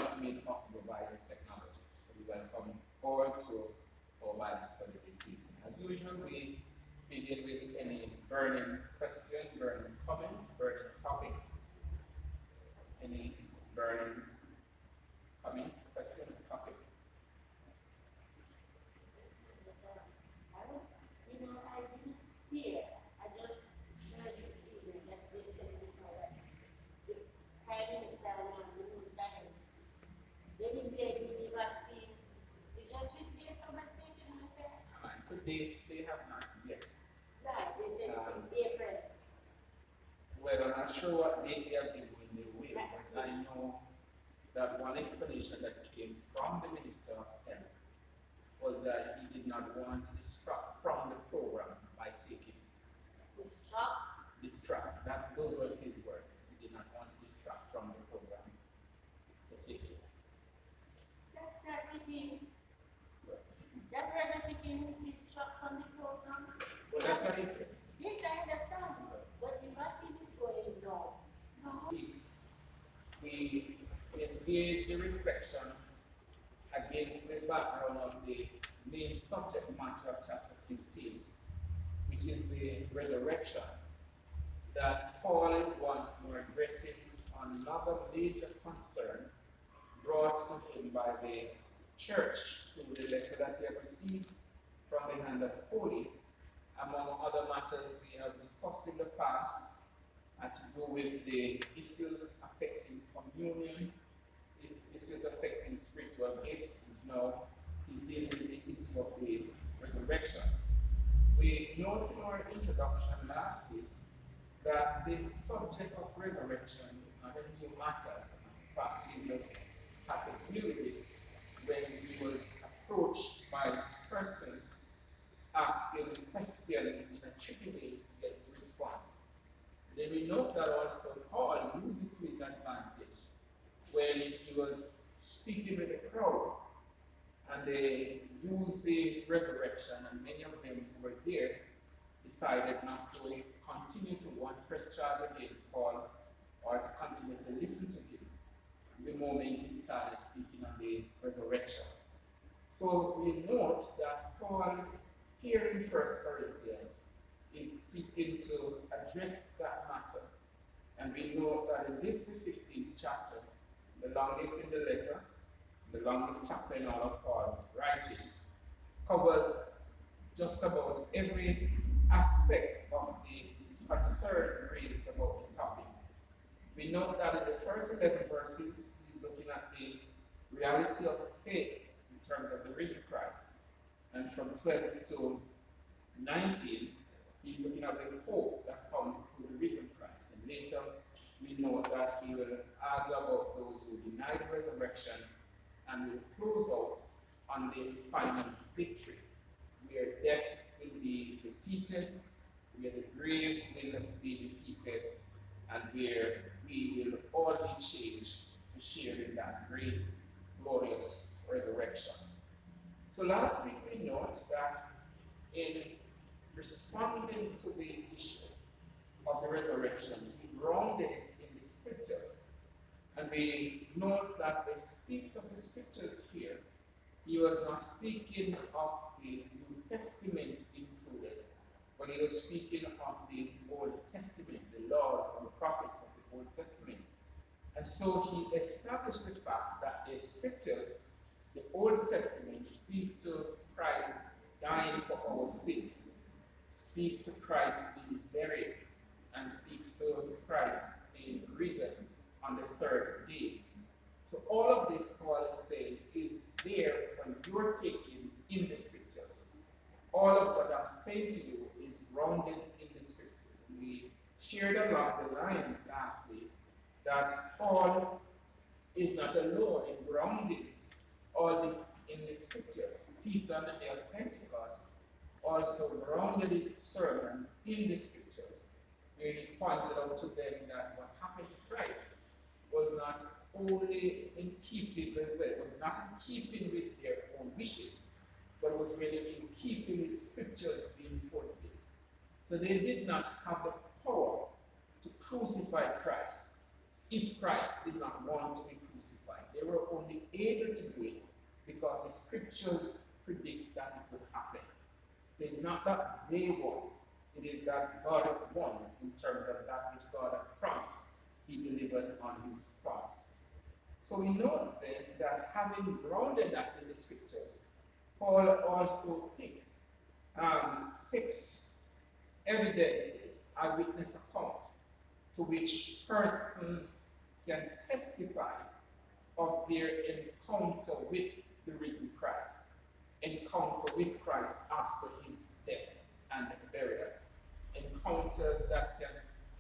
is made possible by the technology. So we welcome all to our Bible study this evening. As usual, we begin with any burning question, burning comment, burning topic. Any burning comment, question, topic? I didn't hear. I just heard you speaking that they said before that the Prime Minister and the Minister they didn't get the vaccine. It's just which day somebody said, you know, And to date, they have not yet. right, they said in April. Well, I'm not sure what date they have given when they will, but I know that one explanation that came from the Minister of Health was that he did not want to distract from the program by taking it. Distract. Those were his words. He did not want to distract from the program to take it. That's not making, that rather making distract from the program. Well, that's what he says. Yes, I understand. But the vaccine is going down. So how We engage in reflection against the background of the main subject matter of chapter 15, which is the resurrection, that Paul is once more addressing another major concern brought to him by the church through the letter that he had received from the hand of Holy. Among other matters we have discussed in the past had to do with the issues affecting communion, issues affecting spiritual gifts. Now he's dealing with the issue of the resurrection. We noted in our introduction last week that this subject of resurrection is not a new matter. In fact, Jesus had to deal with it when he was approached by persons asking questions in a tricky way to get a response. Then we note that also Paul used it to his advantage when he was speaking with the crowd, and they used the resurrection, and many of them who were there decided not to continue to want press charge against Paul or to continue to listen to him the moment he started speaking on the resurrection. So we note that Paul here in 1 Corinthians is seeking to address that matter. And we know that in this, the 15th chapter, the longest in the letter, the longest chapter in all of Paul's writings, covers just about every aspect of the concerns raised about the topic. We note that in the first 11 verses, he's looking at the reality of faith in terms of the risen Christ. And from 12 to 19, he's looking at the hope that comes through the risen Christ. And later, we know that he will argue about those who deny the resurrection and will close out on the final victory, where death will be defeated, where the grave will be defeated, and where we will all be changed to share in that great, glorious resurrection. So last week we note that in responding to the issue of the resurrection, he grounded it in the scriptures. And we note that when he speaks of the scriptures here, he was not speaking of the New Testament included, but he was speaking of the Old Testament, the laws and the prophets of the Old Testament. And so he established the fact that the scriptures, the Old Testament, speak to Christ dying for our sins, speak to Christ being buried, and speaks to Christ being risen on the third day. So all of this, Paul is saying, is there for your taking in the scriptures. All of what I'm saying to you is grounded in the scriptures. And we shared along the line last week that Paul is not alone in grounding all this in the scriptures. Peter on the day of Pentecost also grounded his sermon in the scriptures, where he pointed out to them that what happened to Christ was not only in keeping with their own wishes, but was really in keeping with scriptures being fulfilled. So they did not have the power to crucify Christ if Christ did not want to be crucified. They were only able to do it because the scriptures predict that it would happen. It is not that they won, it is that God won in terms of that which God had promised. He delivered on his promise. So we know then that having grounded that in the scriptures, Paul also picked 6 evidences, eyewitness account, to which persons can testify of their encounter with the risen Christ, encounter with Christ after his death and burial, encounters that can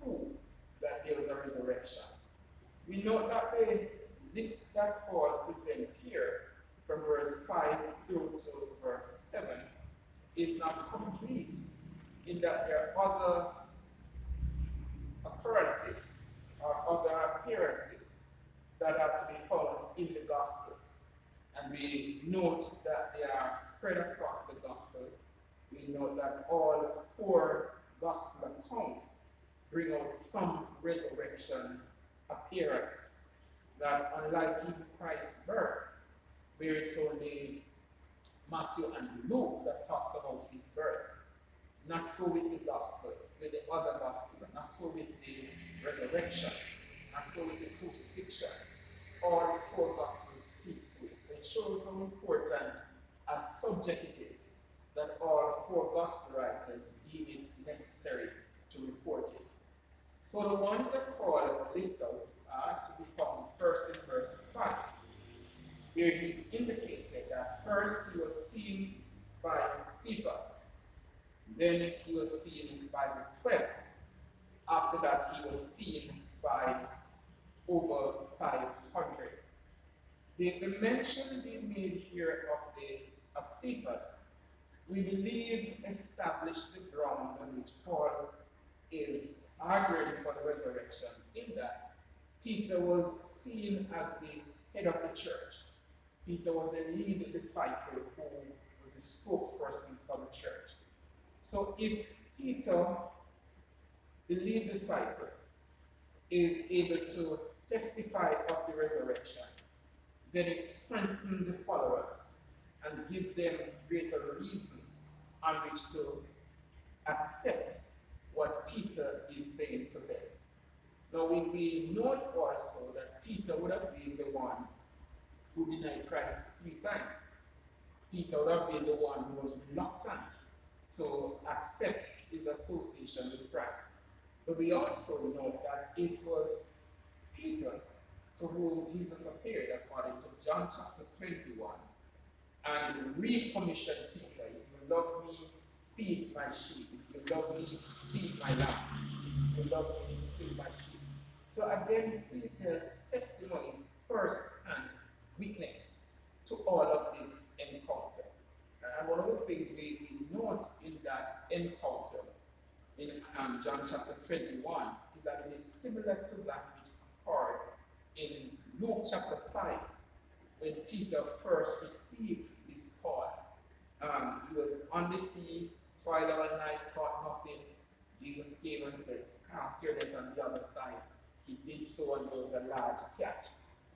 prove that there was a resurrection. We know that the list that Paul presents here from verse 5 through to verse 7 is not complete in that there are other occurrences or other appearances that are to be found in the Gospels. And we note that they are spread across the Gospel. We note that all 4 Gospel accounts bring out some resurrection appearance, that unlike even Christ's birth, where it's only Matthew and Luke that talks about his birth, not so with the gospel, with the other gospel, not so with the resurrection, not so with the crucifixion. All 4 gospels speak to it. So it shows how important a subject it is that all 4 gospel writers deem it necessary to report it. So the ones that Paul lift out are to be found first in verse 5, where he indicated that first he was seen by Cephas, then he was seen by the 12. After that, he was seen by over 500. The mention being made here of Cephas, we believe established the ground on which Paul is arguing for the resurrection, in that Peter was seen as the head of the church. Peter was the lead disciple who was the spokesperson for the church. So if Peter, the lead disciple, is able to testify of the resurrection, then it strengthens the followers and give them greater reason on which to accept what Peter is saying to them. Now we note also that Peter would have been the one who denied Christ 3 times. Peter would have been the one who was reluctant to accept his association with Christ. But we also know that it was Peter to whom Jesus appeared, according to John chapter 21, and recommissioned Peter. If you love me, feed my sheep. If you love me, feed my lamb. If you love me, feed my sheep. So again, Peter's testimony is first-hand witness to all of this encounter. And one of the things we note in that encounter in John chapter 21 is that it is similar to that which occurred in Luke chapter 5, when Peter first received his call. He was on the sea, toiled all night, caught nothing. Jesus came and said, cast your net on the other side. He did so, and there was a large catch.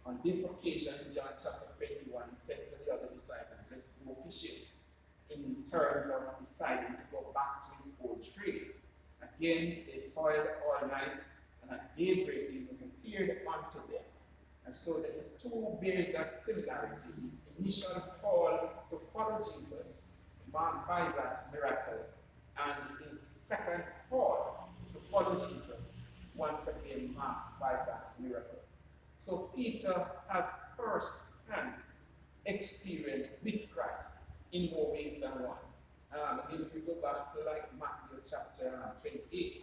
On this occasion, in John chapter 21, he said to the other disciples, let's go fishing, in terms of deciding to go back to his old trade. Again, they toiled all night, and at daybreak, Jesus appeared unto them. And so the 2 bears that similarity. His initial call to follow Jesus, marked by that miracle, and his second call to follow Jesus, once again marked by that miracle. So Peter had first-hand experience with Christ in more ways than one. Again, if we go back to like Matthew chapter 28,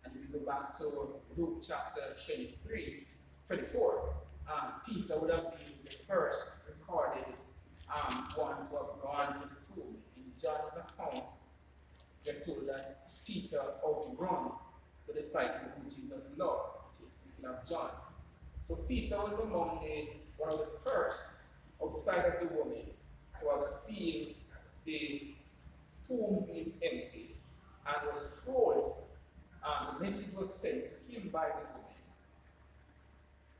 and if we go back to Luke chapter 24, Peter would have been the first recorded one to have gone to the tomb. In John's account, we're told that Peter outrun the disciple whom Jesus loved, which is speaking of John. So Peter was among one of the first, outside of the woman, to have seen the tomb being empty, and was told, the message was sent to him by the woman,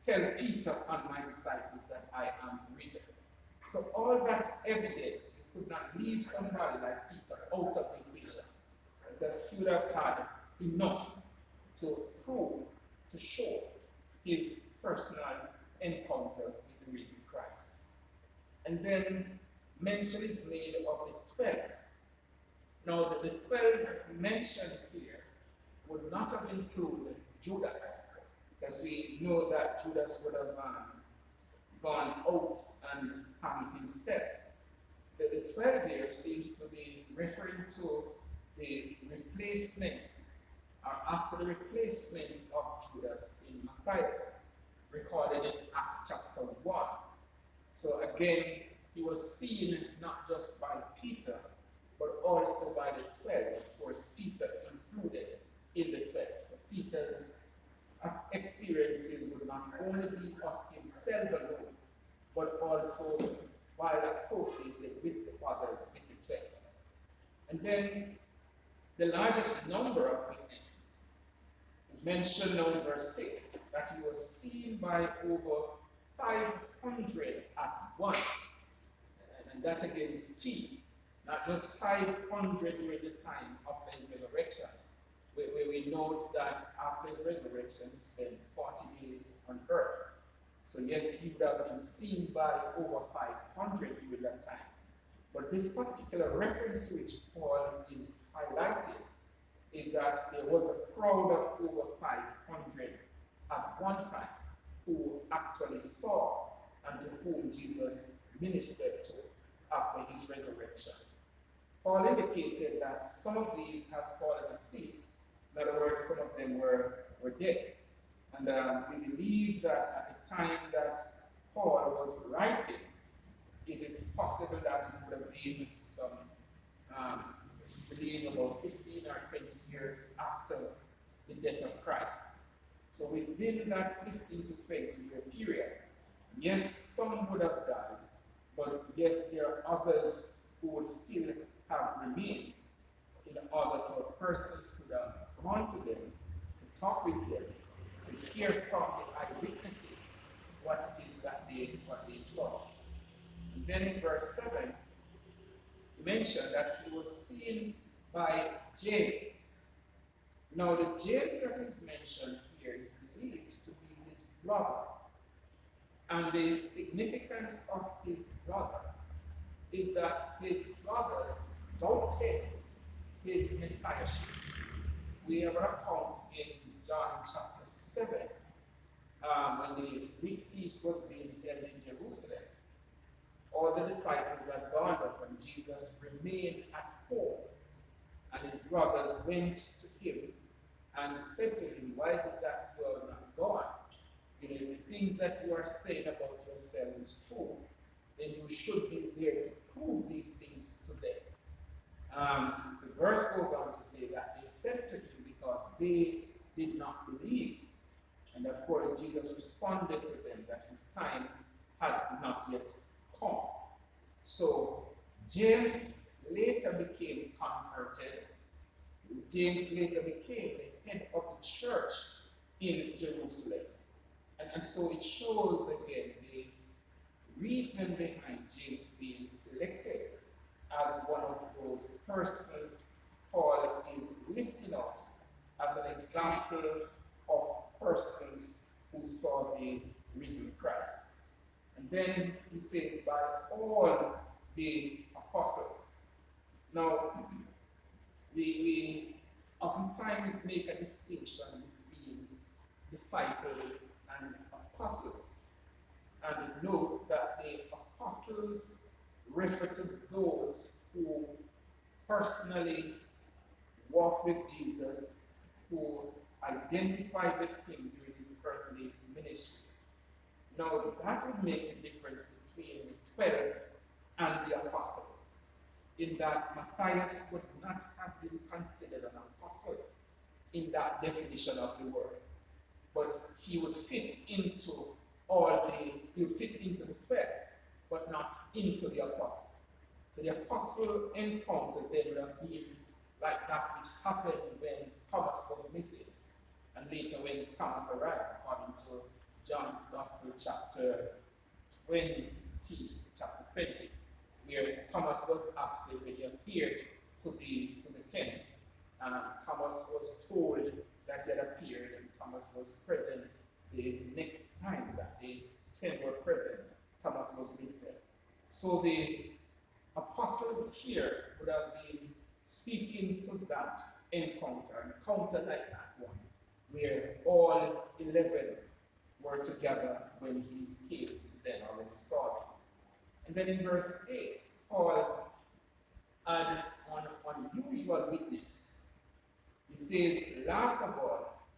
tell Peter and my disciples that I am risen. So all that evidence, you could not leave somebody like Peter out of the equation, because he would have had enough to prove, to show his personal encounters with the risen Christ. And then mention is made of the 12. Now, the 12 mentioned here would not have included Judas, because we know that Judas would have gone out and hung himself. The 12 here seems to be referring to the replacement, or after the replacement of Judas in Matthias, recorded in Acts chapter 1. So again, he was seen not just by Peter, but also by the 12. Of course, Peter included in the 12. So Peter's experiences would not only be of himself alone, but also while associated with the others, with the 12. And then the largest number of witnesses is mentioned now in verse 6, that he was seen by over 500 at once. And that again is key. Not just 500 during the time after his resurrection. We note that after his resurrection, he spent 40 days on earth. So yes, he would have been seen by over 500 during that time. But this particular reference to which Paul is highlighting is that there was a crowd of over 500 at one time who actually saw and to whom Jesus ministered to after his resurrection. Paul indicated that some of these have fallen asleep. In other words, some of them were dead. And we believe that at the time that Paul was writing, it is possible that it would have been some, believe about 15 or 20 years after the death of Christ. So within that 15 to 20 year period, yes, some would have died, but yes, there are others who would still have remained in order for persons to have gone to them, to talk with them, to hear from the eyewitnesses what it is that they saw. And then in verse 7, he mentioned that he was seen by James. Now the James that is mentioned here is believed to be his brother. And the significance of his brother is that his brothers doubted his messiahship. We have an account in John chapter 7, when the big feast was being held in Jerusalem. All the disciples had gone up and Jesus remained at home. And his brothers went to him and said to him, "Why is it that you are not gone? You know, if the things that you are saying about yourself is true, then you should be there to prove these things to them." The verse goes on to say that they said to him because they did not believe. And of course, Jesus responded to them that his time had not yet come. So James later became converted. James later became the head of the church in Jerusalem. And so it shows again the reason behind James being selected as one of those persons Paul is lifting out as an example of persons who saw the risen Christ. And then he says, by all the apostles. Now, we oftentimes make a distinction between disciples and apostles. And note that the apostles refer to those who personally walked with Jesus, who identified with him during his earthly ministry. Now, that would make the difference between the 12 and the apostles, in that Matthias would not have been considered an apostle in that definition of the word, but he would fit into the 12, but not into the apostle. So the apostle encounter then would have been like that which happened when Thomas was missing, and later when Thomas arrived, according to John's Gospel, chapter 20, chapter 20, where Thomas was absent when he appeared to the 10. Thomas was told that he had appeared, and Thomas was present the next time that the 10 were present. Thomas was with them. So the apostles here would have been speaking to that encounter like that one, where all 11 were together when he came to them or when he saw them. And then in verse 8, Paul had an unusual witness. He says, last of all,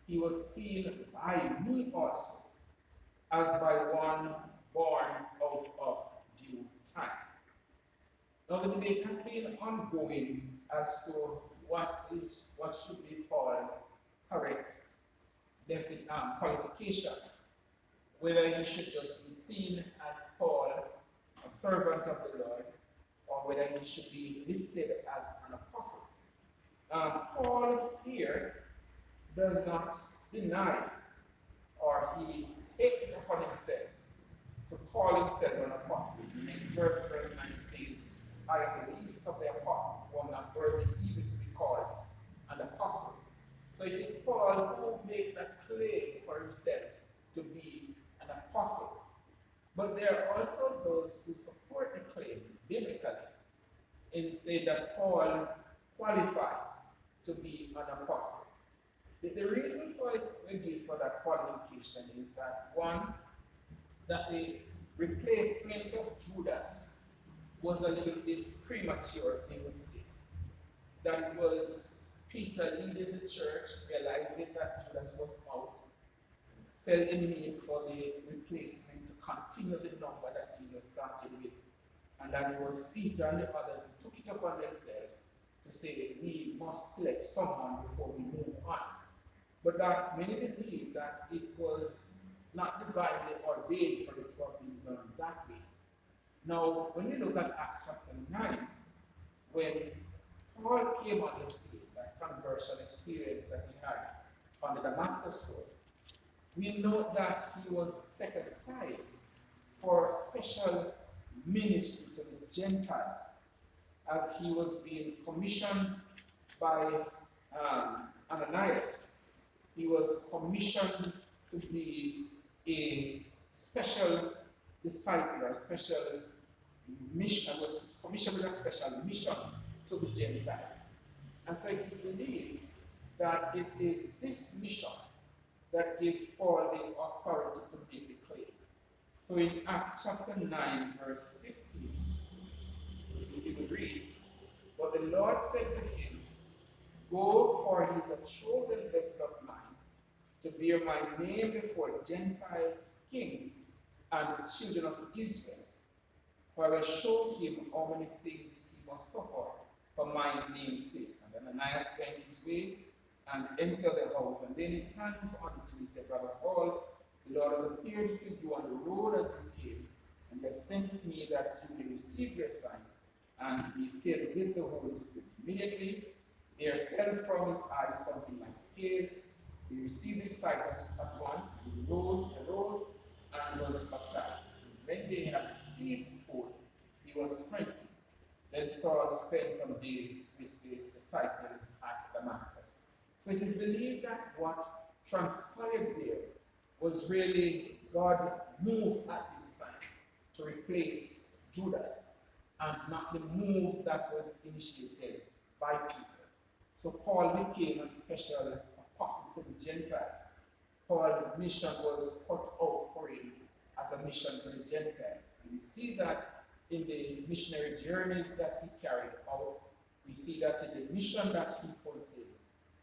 he was seen by me also, as by one born out of due time. Now the debate has been ongoing as to what should be Paul's correct qualification. Whether he should just be seen as Paul, a servant of the Lord, or whether he should be listed as an apostle. Paul here does not deny, or he takes it upon himself to call himself an apostle. The next verse 9 says, I am the least of the apostles, who am not worthy even to be called an apostle. So it is Paul who makes that claim for himself to be an apostle. But there are also those who support the claim biblically and say that Paul qualifies to be an apostle. The reason for that qualification is that one, that the replacement of Judas was a little bit premature, they would say. That it was Peter leading the church, realizing that Judas was out, felt the need for the replacement to continue the number that Jesus started with. And that it was Peter and the others who took it upon themselves to say, we must select someone before we move on. But that many believe that it was not divinely ordained for it to have been done that way. Now, when you look at Acts chapter 9, when Paul came on the scene, that conversion experience that he had on the Damascus Road, we know that he was set aside for a special ministry to the Gentiles, as he was being commissioned by Ananias. He was commissioned to be a special disciple, a special mission, was commissioned with a special mission to the Gentiles. And so it is believed that it is this mission that gives Paul the authority to make the claim. So in Acts chapter 9, verse 15, we will read, but the Lord said to him, go, for he is a chosen vessel of mine, to bear my name before Gentiles, kings, and children of Israel. For I will show him how many things he must suffer for my name's sake. And then Ananias went his way and entered the house, and laid his hands on him. He said, Brother Saul, the Lord has appeared to you on the road as you came, and has sent me that you may receive your sight and be filled with the Holy Spirit. Immediately there fell from his eyes something like scales. He received his sight at once. He arose, and was baptized. And when they had received food, he was strengthened. Then Saul spent some days with the disciples at Damascus. So it is believed that what transpired there was really God moved at this time to replace Judas, and not the move that was initiated by Peter. So Paul became a special apostle to the Gentiles. Paul's mission was put out for him as a mission to the Gentiles. And we see that in the missionary journeys that he carried out. We see that in the mission that he fulfilled,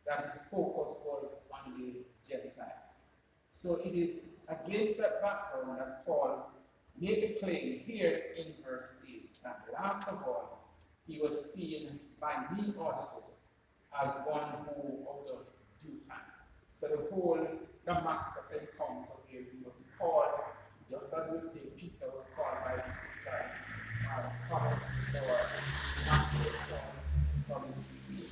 that his focus was on the Gentiles. So it is against that background that Paul made the claim here in verse 8, that last of all, he was seen by me also as one who out of due time. So the whole Damascus encounter where he was called, just as we say Peter was called by the seaside, promised or not was called, promised deceit,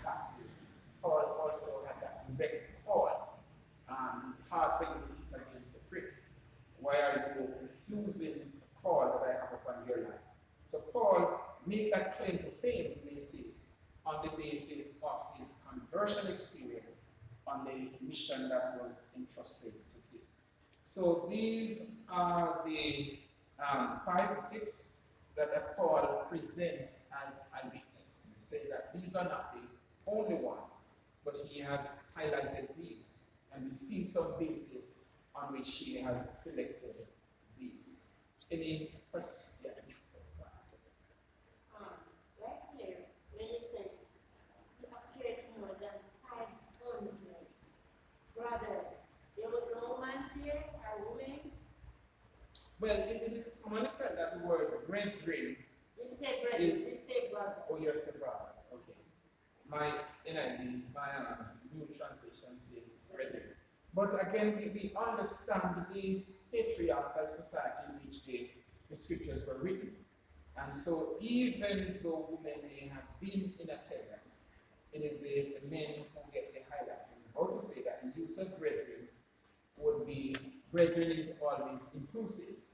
taxes. Paul also had that direct call. It's hard Why are you refusing the call that I have upon your life? So Paul made that claim to fame, we may say, on the basis of his conversion experience on the mission that was entrusted to him. So these are the 5 or 6 that Paul present as eyewitness. He said that these are not the only ones, but he has highlighted these, and we see some basis on which he has selected these. Any questions? Right here, when it says, he appeared to more than 500 brothers. There was no man here or woman. Well, it is commonly felt that the word brethren Didn't say brothers, didn't say brothers. Oh, you're saying brothers, okay. My NIV, my new translation says brethren. But again, we understand the patriarchal society in which the scriptures were written. And so even though women may have been in attendance, it is the men who get the highlight. I'm about to say that the use of brethren would be, brethren is always inclusive.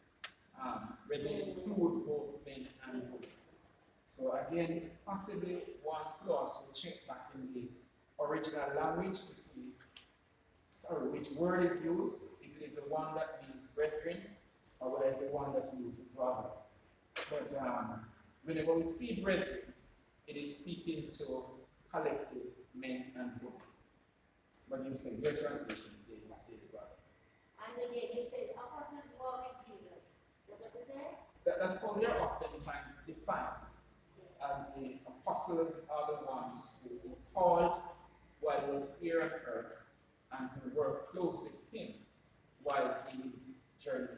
Brethren include both men and women. So again, possibly one could also check back in the original language to see which word is used, if it is the one that means brethren, or whether it's the one that uses brothers. But whenever we see brethren, it is speaking to collective men and women. But you say, your translation says brothers. And again, it says, apostles walk with Jesus. That's what it says? That's how they are oftentimes defined, as the apostles are the ones who were called while he was here on earth and who worked close with him while he journeyed